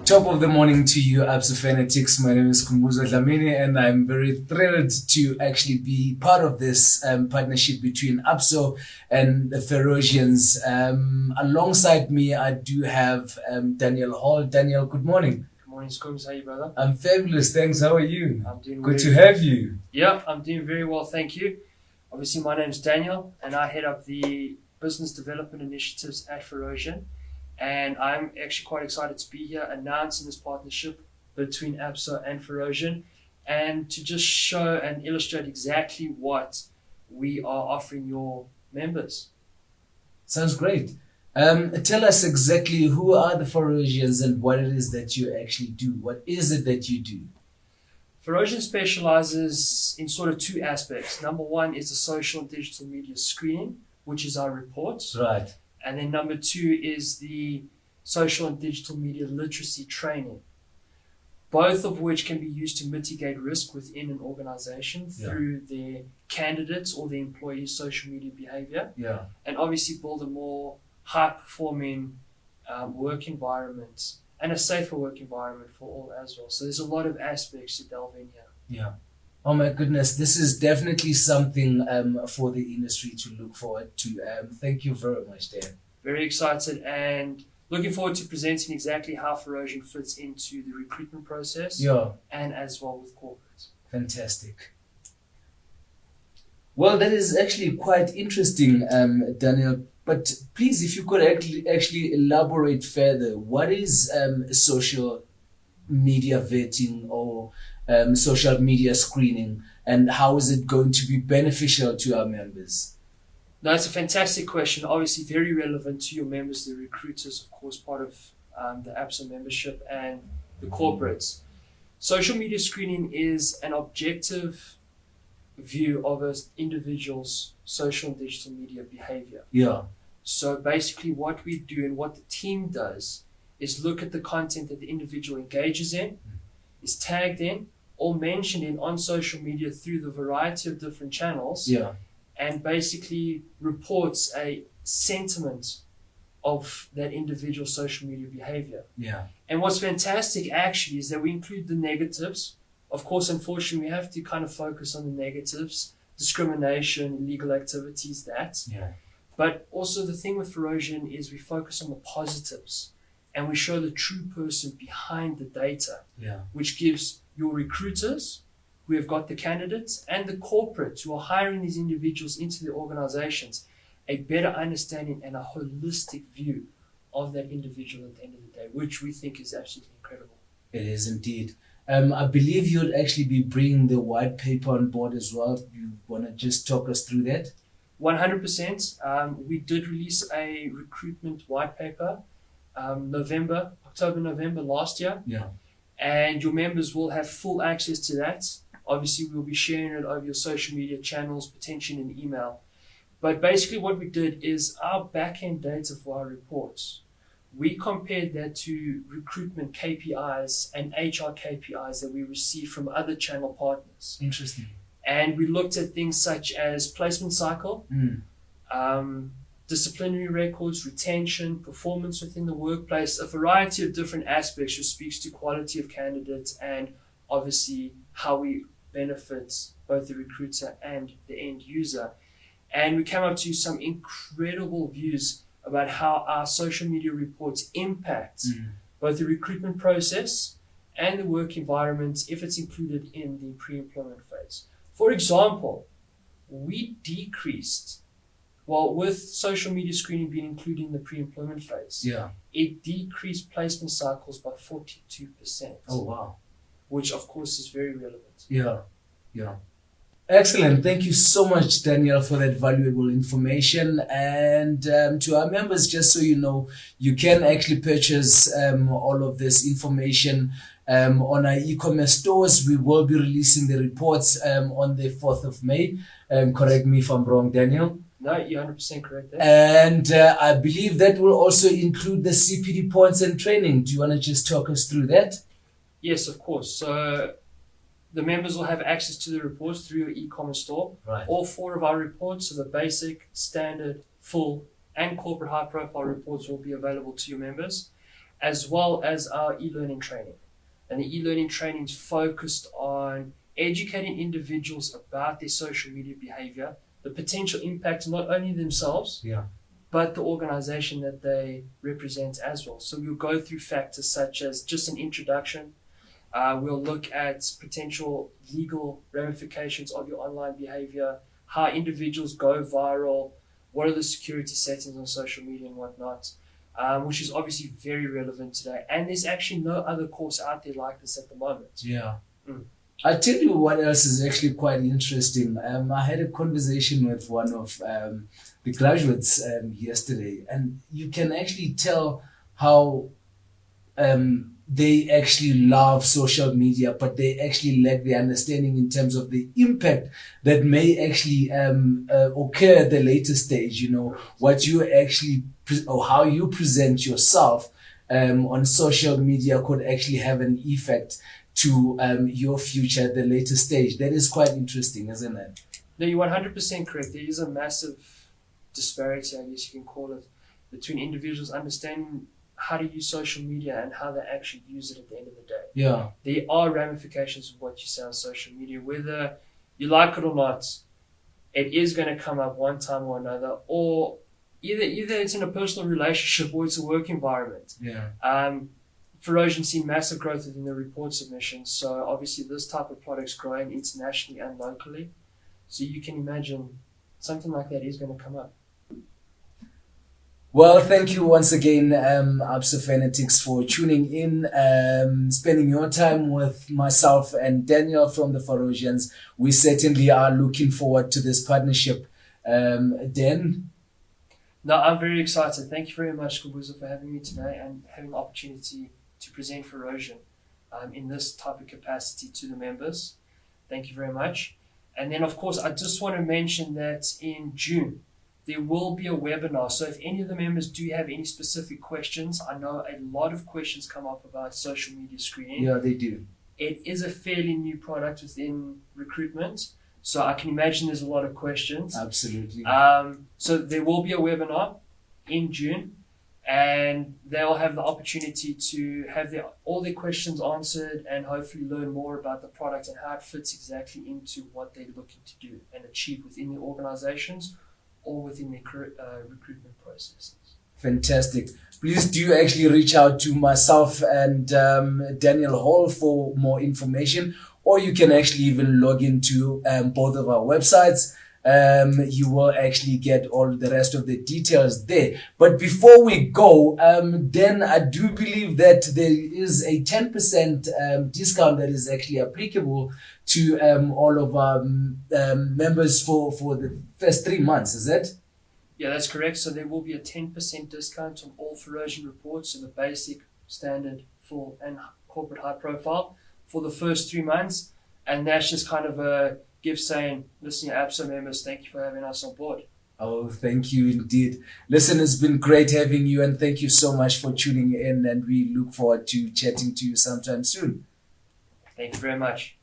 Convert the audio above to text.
Top of the morning to you, APSO fanatics. My name is Kumbuzo Dlamini, and I'm very thrilled to actually be part of this partnership between APSO and the Farosians. Alongside me, I do have Daniel Hall. Daniel, good morning. Good morning, Skums. How are you, brother? I'm fabulous, thanks. How are you? I'm doing good to have you. Yeah, I'm doing very well, thank you. Obviously, my name's Daniel, and I head up the business development initiatives at Farosian. And I'm actually quite excited to be here announcing this partnership between APSO and Farosian, and to just show and illustrate exactly what we are offering your members. Sounds great. Tell us exactly who are the Farosians and what it is that you actually do. What is it that you do? Farosian specializes in sort of two aspects. Number one is the social and digital media screening, which is our reports. Right. And then number two is the social and digital media literacy training, both of which can be used to mitigate risk within an organization through their candidates or the employees' social media behavior. Yeah. And obviously build a more high-performing work environment and a safer work environment for all as well. So there's a lot of aspects to delve in here. Yeah. Oh my goodness, this is definitely something for the industry to look forward to. Thank you very much, Dan. Very excited and looking forward to presenting exactly how Farosian fits into the recruitment process and as well with corporates. Fantastic. Well, that is actually quite interesting, Daniel. But please, if you could actually elaborate further, what is social media vetting or social media screening, and how is it going to be beneficial to our members? No, it's a fantastic question. Obviously, very relevant to your members, the recruiters, of course, part of the APSO membership and the corporates. Social media screening is an objective view of an individual's social and digital media behavior. Yeah. So basically, what we do and what the team does is look at the content that the individual engages in, is tagged in, or mentioned in on social media through the variety of different channels, and basically reports a sentiment of that individual social media behavior. Yeah. And what's fantastic actually is that we include the negatives. Of course, unfortunately, we have to kind of focus on the negatives, discrimination, illegal activities, But also the thing with Farosian is we focus on the positives and we show the true person behind the data, which gives your recruiters, who have got the candidates, and the corporates who are hiring these individuals into their organizations, a better understanding and a holistic view of that individual at the end of the day, which we think is absolutely incredible. It is indeed. I believe you'll actually be bringing the white paper on board as well. You want to just talk us through that? 100%. We did release a recruitment white paper October, November last year. Yeah. And your members will have full access to that. Obviously, we'll be sharing it over your social media channels, potentially in email. But basically what we did is our back-end data for our reports, we compared that to recruitment KPIs and HR KPIs that we receive from other channel partners. Interesting. And we looked at things such as placement cycle, disciplinary records, retention, performance within the workplace, a variety of different aspects which speaks to quality of candidates and obviously how we benefit both the recruiter and the end user. And we came up to some incredible views about how our social media reports impact both the recruitment process and the work environment if it's included in the pre-employment phase. For example, we decreased, with social media screening being included in the pre-employment phase, it decreased placement cycles by 42%. Oh, wow. Which, of course, is very relevant. Yeah. Excellent. Thank you so much, Daniel, for that valuable information. And to our members, just so you know, you can actually purchase all of this information on our e-commerce stores. We will be releasing the reports on the 4th of May. Correct me if I'm wrong, Daniel. No, you're 100% correct there. And I believe that will also include the CPD points and training. Do you want to just talk us through that? Yes, of course. So the members will have access to the reports through your e-commerce store. Right. All 4 of our reports, so the basic, standard, full, and corporate high-profile reports will be available to your members. as well as our e-learning training. And the e-learning training is focused on educating individuals about their social media behavior, the potential impact not only themselves, but the organization that they represent as well. So we'll go through factors such as just an introduction. We'll look at potential legal ramifications of your online behavior, how individuals go viral, what are the security settings on social media and whatnot, which is obviously very relevant today. And there's actually no other course out there like this at the moment. Yeah. I'll tell you what else is actually quite interesting. I had a conversation with one of the graduates yesterday, and you can actually tell how they actually love social media, but they actually lack the understanding in terms of the impact that may actually occur at the later stage. You know, what you actually or how you present yourself on social media could actually have an effect to your future at the later stage. That is quite interesting, isn't it? No, you're 100% correct. There is a massive disparity, I guess you can call it, between individuals understanding how to use social media and how they actually use it at the end of the day. Yeah. There are ramifications of what you say on social media, whether you like it or not. It is going to come up one time or another, or either it's in a personal relationship or it's a work environment. Yeah. Farosian seen massive growth within the report submissions, so obviously this type of product's growing internationally and locally. So you can imagine something like that is going to come up. Well, thank you once again, APSO Fanatics, for tuning in, spending your time with myself and Daniel from the Farosians. We certainly are looking forward to this partnership. Dan? No, I'm very excited. Thank you very much, Kubuza, for having me today and having the opportunity to present Farosian in this type of capacity to the members. Thank you very much. And then, of course, I just want to mention that in June, there will be a webinar. So if any of the members do have any specific questions, I know a lot of questions come up about social media screening. Yeah, they do. It is a fairly new product within recruitment, so I can imagine there's a lot of questions. Absolutely. So there will be a webinar in June, and they'll have the opportunity to have all their questions answered and hopefully learn more about the product and how it fits exactly into what they're looking to do and achieve within their organizations or within their recruitment processes. Fantastic. Please do actually reach out to myself and Daniel Hall for more information, or you can actually even log into both of our websites. You will actually get all the rest of the details there. But before we go, then I do believe that there is a 10% discount that is actually applicable to all of our members for the first 3 months, is it? Yeah, that's correct. So there will be a 10% discount on all Farosian reports, so the basic, standard, full, and corporate high profile for the first 3 months. And that's just kind of a gift saying, listen, APSO members, thank you for having us on board. Oh, thank you indeed. Listen, it's been great having you, and thank you so much for tuning in, and we look forward to chatting to you sometime soon. Thank you very much.